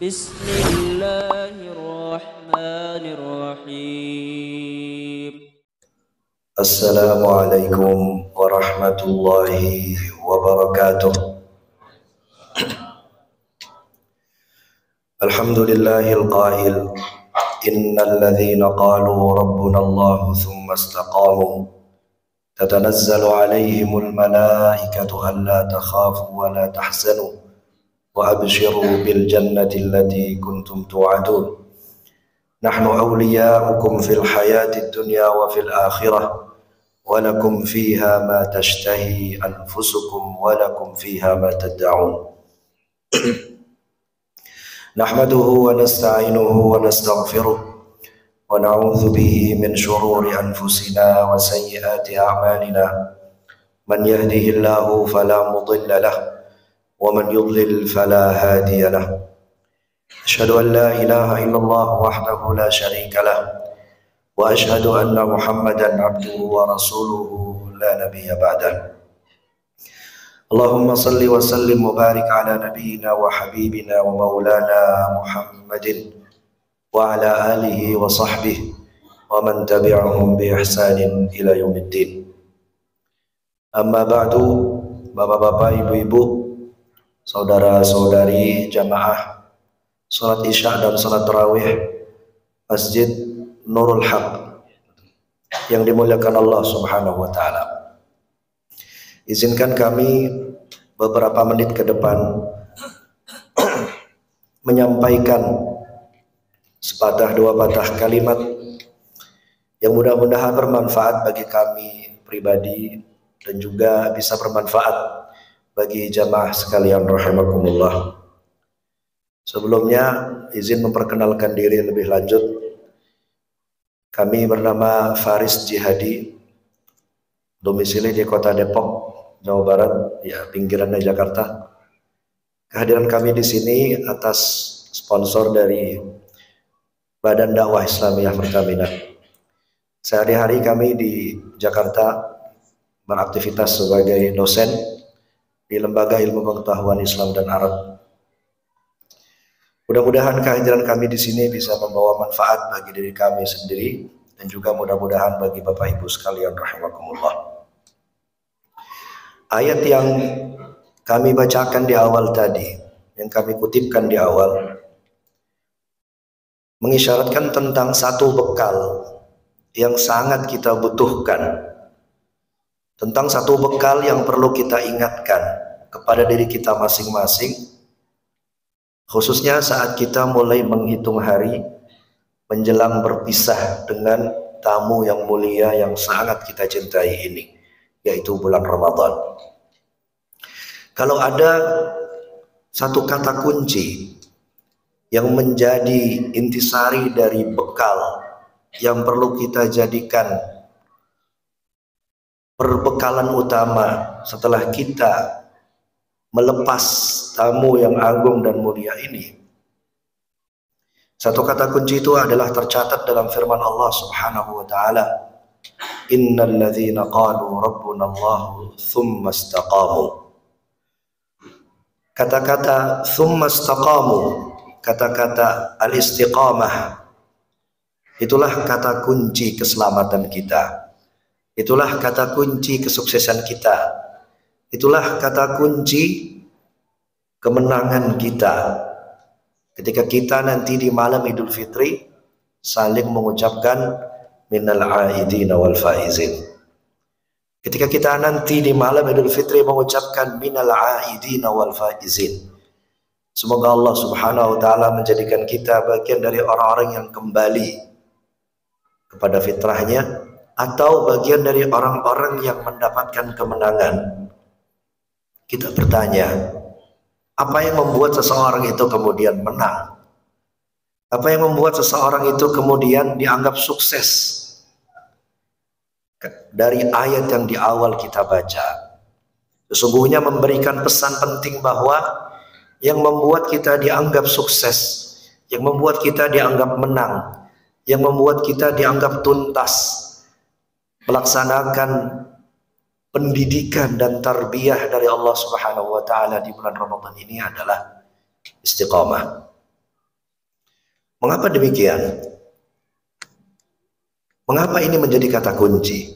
Bismillahirrahmanirrahim. Assalamualaikum warahmatullahi wabarakatuh. Alhamdulillahil qail innal ladzina qalu rabbuna Allah thumma istaqamu tatanazzalu alaihimul malaikatu alla takhafu wa la tahzanu wa abshiru bil jannati allati kuntum tu'adun. Nahnu awliya'ukum fil hayatid dunya wa fil akhirah wa lakum fiha ma tashtahi anfusukum wa lakum fiha ma tad'un. Nahmaduhu wa nasta'inuhu wa nastaghfiruh wa na'udzu bihi min shururi anfusina wa sayyiati a'malina. Man yahdihillahu fala mudilla lahu wa man yudlil fala hadiya lahu. Asyhadu an la ilaha illallah wahdahu la syarika lahu wa asyhadu anna Muhammadan abduhu wa rasuluhu la nabiyya ba'dah. Allahumma salli wa sallim wa barik ala nabiyyina wa habibina wa maulana Muhammadin wa ala alihi wa sahbihi wa man tabi'ahum bi ihsanin ila yaumiddin. Amma ba'du, bapak-bapak, ibu-ibu, saudara-saudari jamaah salat isya dan salat tarawih Masjid Nurul Haq yang dimuliakan Allah Subhanahu wa taala. Izinkan kami beberapa menit ke depan menyampaikan sepatah dua patah kalimat yang mudah-mudahan bermanfaat bagi kami pribadi dan juga bisa bermanfaat bagi jamaah sekalian rahimakumullah. Sebelumnya izin memperkenalkan diri lebih lanjut. Kami bernama Faris Jihadi, domisili di Kota Depok, Jawa Barat, ya pinggirannya Jakarta. Kehadiran kami di sini atas sponsor dari Badan Dakwah Islamiyah Pertamina. Sehari-hari kami di Jakarta beraktivitas sebagai dosen di Lembaga Ilmu Pengetahuan Islam dan Arab. Mudah-mudahan kehadiran kami di sini bisa membawa manfaat bagi diri kami sendiri dan juga mudah-mudahan bagi Bapak Ibu sekalian rahimakumullah. Ayat yang kami bacakan di awal tadi, yang kami kutipkan di awal, mengisyaratkan tentang satu bekal yang sangat kita butuhkan, tentang satu bekal yang perlu kita ingatkan kepada diri kita masing-masing, khususnya saat kita mulai menghitung hari menjelang berpisah dengan tamu yang mulia yang sangat kita cintai ini, yaitu bulan Ramadan. Kalau ada satu kata kunci yang menjadi intisari dari bekal yang perlu kita jadikan perbekalan utama setelah kita melepas tamu yang agung dan mulia ini, satu kata kunci itu adalah tercatat dalam firman Allah Subhanahu wa taala, innal ladzina qalu rabbuna Allah tsumma istaqamu. Kata-kata tsumma istaqamu, kata-kata al-istiqamah, itulah kata kunci keselamatan kita. Itulah kata kunci kesuksesan kita. Itulah kata kunci kemenangan kita ketika kita nanti di malam Idul Fitri saling mengucapkan minal aidina wal faizin. Ketika kita nanti di malam Idul Fitri mengucapkan minal aidina wal faizin, semoga Allah Subhanahu wa taala menjadikan kita bagian dari orang-orang yang kembali kepada fitrahnya atau bagian dari orang-orang yang mendapatkan kemenangan. Kita bertanya, apa yang membuat seseorang itu kemudian menang? Apa yang membuat seseorang itu kemudian dianggap sukses? Dari ayat yang di awal kita baca, sesungguhnya memberikan pesan penting bahwa yang membuat kita dianggap sukses, yang membuat kita dianggap menang, yang membuat kita dianggap tuntas melaksanakan pendidikan dan tarbiyah dari Allah Subhanahu wa taala di bulan Ramadan ini adalah istiqamah. Mengapa demikian? Mengapa ini menjadi kata kunci?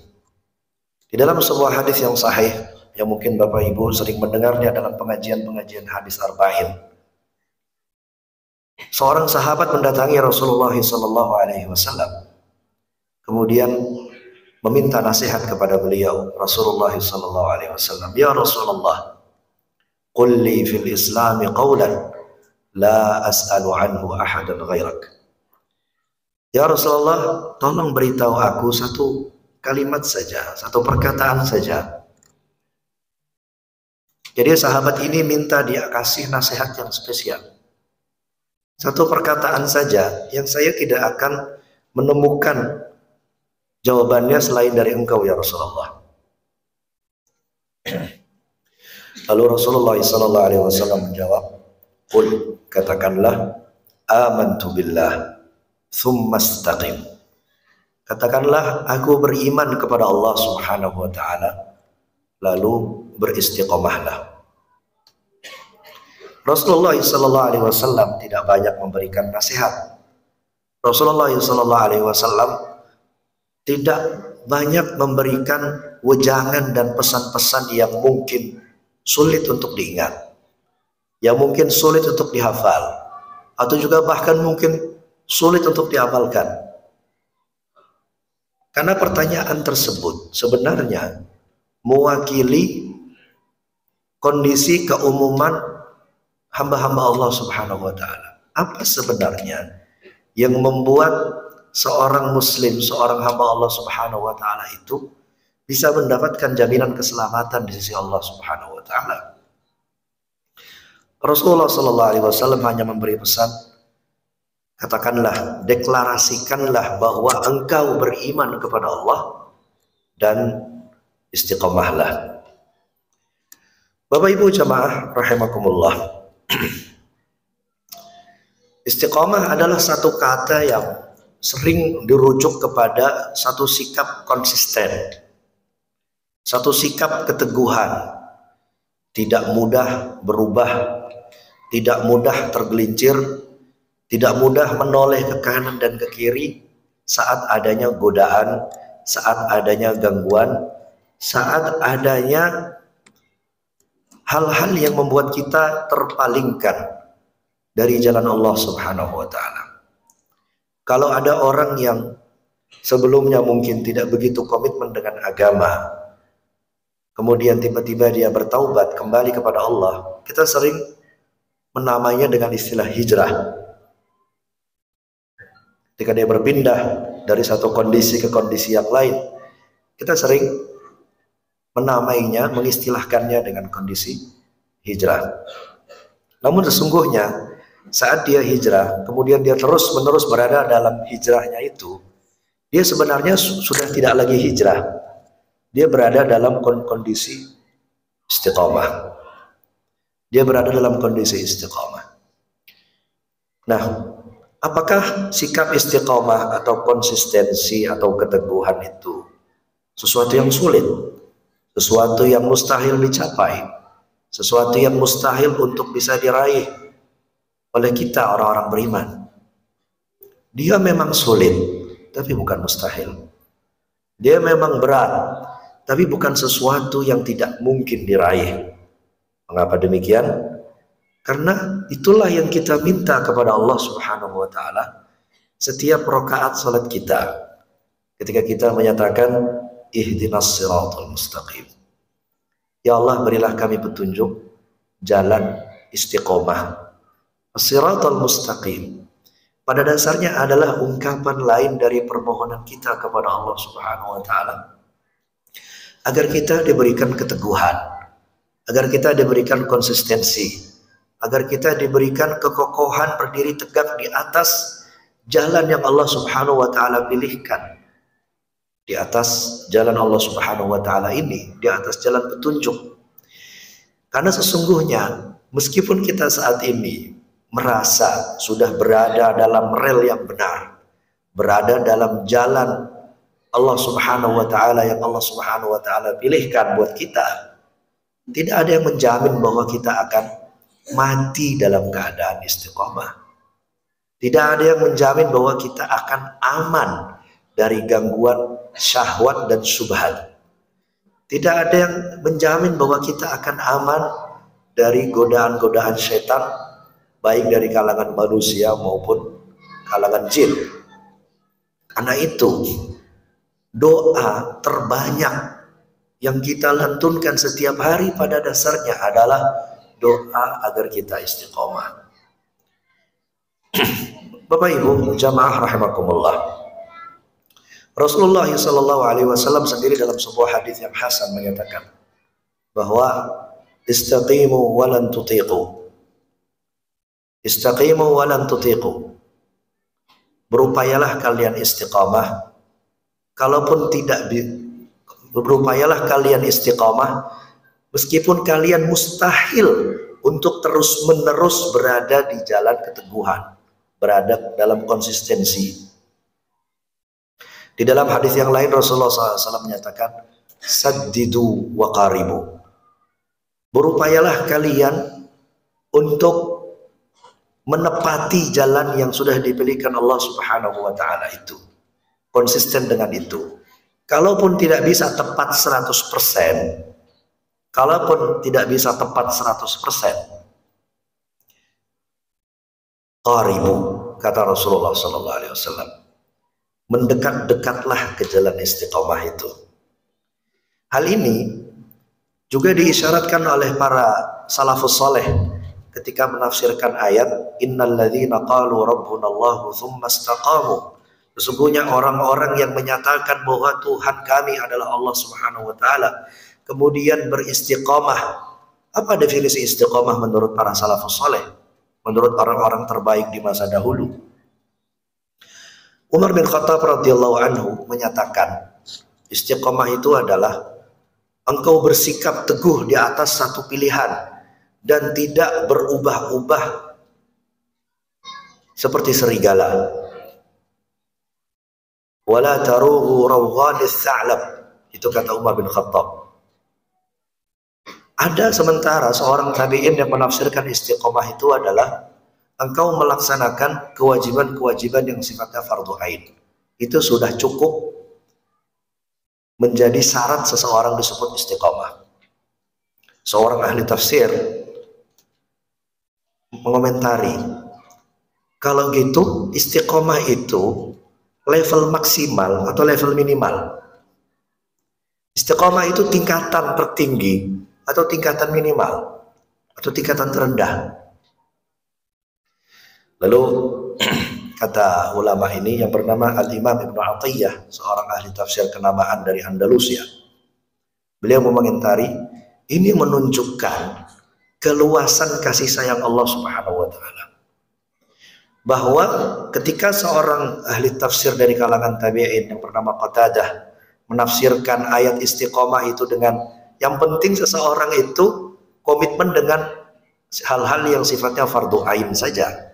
Di dalam sebuah hadis yang sahih, yang mungkin Bapak Ibu sering mendengarnya dalam pengajian-pengajian hadis arba'in, seorang sahabat mendatangi Rasulullah SAW, kemudian meminta nasihat kepada beliau. Rasulullah SAW, "Ya Rasulullah, qul li fil Islami qawlan la as'alu anhu ahadan ghairak." Ya Rasulullah, tolong beritahu aku satu kalimat saja, satu perkataan saja. Jadi sahabat ini minta dia kasih nasihat yang spesial. Satu perkataan saja yang saya tidak akan menemukan jawabannya selain dari engkau ya Rasulullah. Lalu Rasulullah SAW menjawab, "Qul," katakanlah, "amantu billah tsumma istaqim." Katakanlah, aku beriman kepada Allah Subhanahu wa taala, lalu beristiqomahlah. Rasulullah SAW tidak banyak memberikan nasihat. Rasulullah SAW tidak banyak memberikan wejangan dan pesan-pesan yang mungkin sulit untuk diingat, yang mungkin sulit untuk dihafal, atau juga bahkan mungkin sulit untuk diamalkan. Karena pertanyaan tersebut sebenarnya mewakili kondisi keumuman hamba-hamba Allah Subhanahu wa taala. Apa sebenarnya yang membuat seorang muslim, seorang hamba Allah Subhanahu wa taala itu bisa mendapatkan jaminan keselamatan di sisi Allah Subhanahu wa taala? Rasulullah SAW hanya memberi pesan, katakanlah, deklarasikanlah bahwa engkau beriman kepada Allah dan istiqomahlah. Bapak Ibu jamaah rahimakumullah, istiqomah adalah satu kata yang sering dirujuk kepada satu sikap konsisten, satu sikap keteguhan, tidak mudah berubah, tidak mudah tergelincir, tidak mudah menoleh ke kanan dan ke kiri saat adanya godaan, saat adanya gangguan, saat adanya hal-hal yang membuat kita terpalingkan dari jalan Allah Subhanahu wa taala. Kalau ada orang yang sebelumnya mungkin tidak begitu komitmen dengan agama, kemudian tiba-tiba dia bertaubat kembali kepada Allah, kita sering menamainya dengan istilah hijrah. Ketika dia berpindah dari satu kondisi ke kondisi yang lain, kita sering menamainya, mengistilahkannya dengan kondisi hijrah. Namun sesungguhnya saat dia hijrah, kemudian dia terus-menerus berada dalam hijrahnya itu, dia sebenarnya sudah tidak lagi hijrah. Dia berada dalam kondisi istiqomah. Dia berada dalam kondisi istiqomah. Nah, apakah sikap istiqomah atau konsistensi atau keteguhan itu sesuatu yang sulit, sesuatu yang mustahil dicapai, sesuatu yang mustahil untuk bisa diraih oleh kita orang-orang beriman? Dia memang sulit, tapi bukan mustahil. Dia memang berat, tapi bukan sesuatu yang tidak mungkin diraih. Mengapa demikian? Karena itulah yang kita minta kepada Allah Subhanahu wa taala setiap rakaat salat kita. Ketika kita menyatakan ihdinas siratal mustaqim. Ya Allah, berilah kami petunjuk jalan istiqomah. As-siratal mustaqim pada dasarnya adalah ungkapan lain dari permohonan kita kepada Allah Subhanahu wa taala agar kita diberikan keteguhan, agar kita diberikan konsistensi, agar kita diberikan kekokohan berdiri tegak di atas jalan yang Allah Subhanahu wa taala pilihkan, di atas jalan Allah Subhanahu wa taala ini, di atas jalan petunjuk. Karena sesungguhnya meskipun kita saat ini merasa sudah berada dalam rel yang benar, berada dalam jalan Allah Subhanahu wa taala yang Allah Subhanahu wa taala pilihkan buat kita, tidak ada yang menjamin bahwa kita akan mati dalam keadaan istiqomah. Tidak ada yang menjamin bahwa kita akan aman dari gangguan syahwat dan syubhat. Tidak ada yang menjamin bahwa kita akan aman dari godaan-godaan setan, baik dari kalangan manusia maupun kalangan jin. Karena itu, doa terbanyak yang kita lantunkan setiap hari pada dasarnya adalah doa agar kita istiqomah. Bapak Ibu jamaah rahimakumullah, Rasulullah SAW sendiri dalam sebuah hadis yang hasan menyatakan bahwa istaqimu walan tutiqu, istaqimu walan tutiqu, berupayalah kalian istiqamah, kalaupun tidak berupayalah kalian istiqamah meskipun kalian mustahil untuk terus menerus berada di jalan keteguhan, berada dalam konsistensi. Di dalam hadis yang lain Rasulullah SAW menyatakan saddidu wa qaribu, berupayalah kalian untuk menepati jalan yang sudah dipilihkan Allah Subhanahu wa ta'ala itu, konsisten dengan itu. Kalaupun tidak bisa tepat 100%, kalaupun tidak bisa tepat 100%, qaribu, kata Rasulullah SAW, mendekat-dekatlah ke jalan istiqomah itu. Hal ini juga diisyaratkan oleh para salafus saleh ketika menafsirkan ayat innalladzina qalu rabbunallahu tsumma istaqamu, sesungguhnya orang-orang yang menyatakan bahwa Tuhan kami adalah Allah Subhanahu wa taala kemudian beristiqomah. Apa definisi istiqomah menurut para salafus saleh, menurut orang-orang terbaik di masa dahulu? Umar bin Khattab radhiyallahu anhu menyatakan istiqomah itu adalah engkau bersikap teguh di atas satu pilihan dan tidak berubah-ubah seperti serigala. Wala taruhu rawghanis sa'lab, itu kata Umar bin Khattab. Ada sementara seorang tabi'in yang menafsirkan istiqomah itu adalah engkau melaksanakan kewajiban-kewajiban yang sifatnya fardu ain. Itu sudah cukup menjadi syarat seseorang disebut istiqomah. Seorang ahli tafsir mengomentari, kalau gitu istiqomah itu level maksimal atau level minimal. Istiqomah itu tingkatan tertinggi atau tingkatan minimal atau tingkatan terendah. Lalu kata ulama ini yang bernama Al-Imam Ibnu Athiyyah, seorang ahli tafsir kenamaan dari Andalusia, beliau mengomentari, ini menunjukkan keluasan kasih sayang Allah Subhanahu wa taala. Bahwa ketika seorang ahli tafsir dari kalangan tabi'in yang bernama Qatadah menafsirkan ayat istiqomah itu dengan yang penting seseorang itu komitmen dengan hal-hal yang sifatnya fardu ain saja,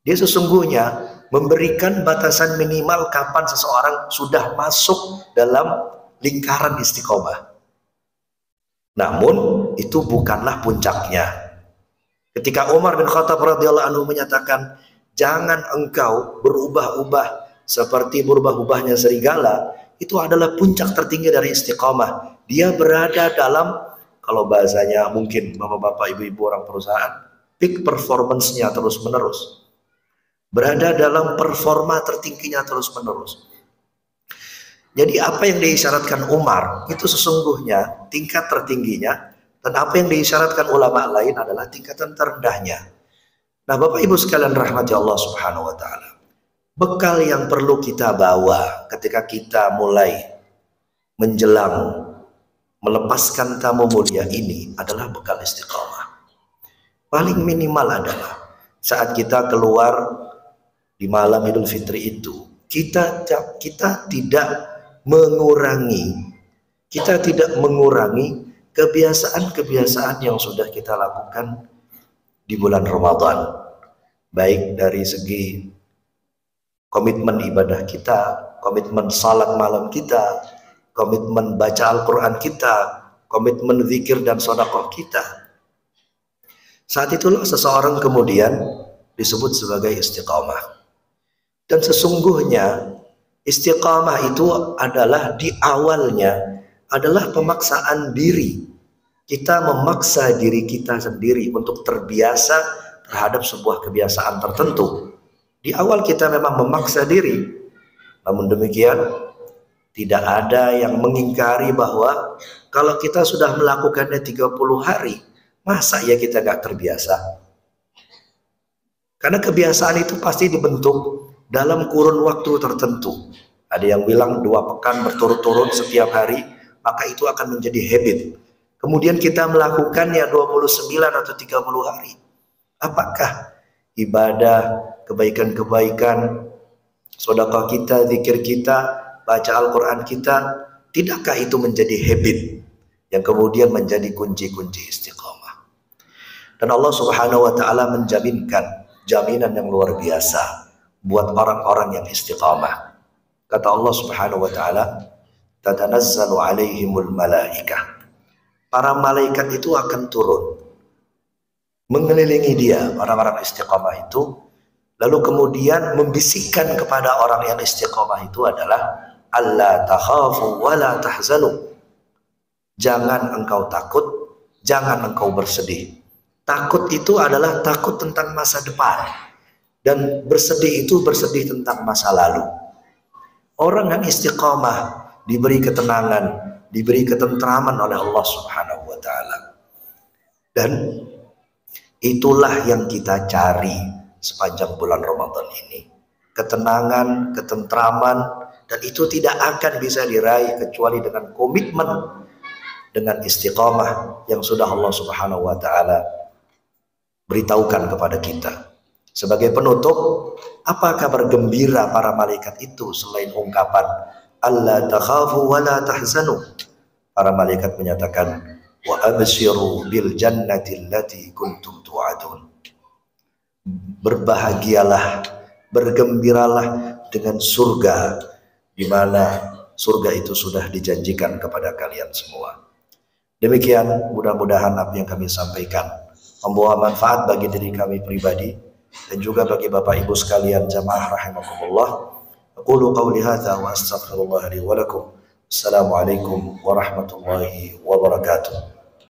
dia sesungguhnya memberikan batasan minimal kapan seseorang sudah masuk dalam lingkaran istiqomah. Namun itu bukanlah puncaknya. Ketika Umar bin Khattab radhiyallahu anhu menyatakan, jangan engkau berubah-ubah seperti berubah-ubahnya serigala, itu adalah puncak tertinggi dari istiqomah. Dia berada dalam, kalau bahasanya mungkin bapak-bapak, ibu-ibu orang perusahaan, peak performance-nya terus-menerus. Berada dalam performa tertingginya terus-menerus. Jadi apa yang diisyaratkan Umar itu sesungguhnya tingkat tertingginya, dan apa yang diisyaratkan ulama lain adalah tingkatan terendahnya. Nah, Bapak Ibu sekalian rahmati Allah Subhanahu wa taala, bekal yang perlu kita bawa ketika kita mulai menjelang melepaskan tamu mulia ini adalah bekal istiqamah. Paling minimal adalah saat kita keluar di malam Idul Fitri itu, kita tidak mengurangi kebiasaan-kebiasaan yang sudah kita lakukan di bulan Ramadan, baik dari segi komitmen ibadah kita, komitmen salat malam kita, komitmen baca Al-Quran kita, komitmen zikir dan sedekah kita. Saat itulah seseorang kemudian disebut sebagai istiqamah. Dan sesungguhnya istiqamah itu adalah di awalnya adalah pemaksaan diri. Kita memaksa diri kita sendiri untuk terbiasa terhadap sebuah kebiasaan tertentu. Di awal kita memang memaksa diri. Namun demikian, tidak ada yang mengingkari bahwa kalau kita sudah melakukannya 30 hari, masa ya kita nggak terbiasa? Karena kebiasaan itu pasti dibentuk dalam kurun waktu tertentu. Ada yang bilang 2 pekan berturut-turut setiap hari, maka itu akan menjadi habit. Kemudian kita melakukannya 29 atau 30 hari. Apakah ibadah, kebaikan-kebaikan, sedekah kita, zikir kita, baca Al-Quran kita, tidakkah itu menjadi habit yang kemudian menjadi kunci-kunci istiqamah? Dan Allah Subhanahu wa Ta'ala menjaminkan jaminan yang luar biasa buat orang-orang yang istiqamah. Kata Allah Subhanahu wa Ta'ala, tatanazzalu alaihimul malaikah. Para malaikat itu akan turun mengelilingi dia, orang-orang istiqamah itu, lalu kemudian membisikkan kepada orang yang istiqamah itu adalah alla takhafu wa la tahzanu. Jangan engkau takut, jangan engkau bersedih. Takut itu adalah takut tentang masa depan, dan bersedih itu bersedih tentang masa lalu. Orang yang istiqamah diberi ketenangan, diberi ketentraman oleh Allah Subhanahu wa Ta'ala. Dan itulah yang kita cari sepanjang bulan Ramadan ini. Ketenangan, ketentraman, dan itu tidak akan bisa diraih kecuali dengan komitmen, dengan istiqamah yang sudah Allah Subhanahu wa Ta'ala beritahukan kepada kita. Sebagai penutup, apa kabar gembira para malaikat itu selain ungkapan alla takhafu wa la tahzanu? Para malaikat menyatakan wa abshiru bil jannati allati kuntum tu'adun. Berbahagialah, bergembiralah dengan surga, di mana surga itu sudah dijanjikan kepada kalian semua. Demikian, mudah-mudahan apa yang kami sampaikan membawa manfaat bagi diri kami pribadi dan juga bagi Bapak Ibu sekalian jamaah rahimakumullah. Aqulu qawli hadza wa astaghfirullah li wa lakum. Assalamualaikum warahmatullahi wabarakatuh.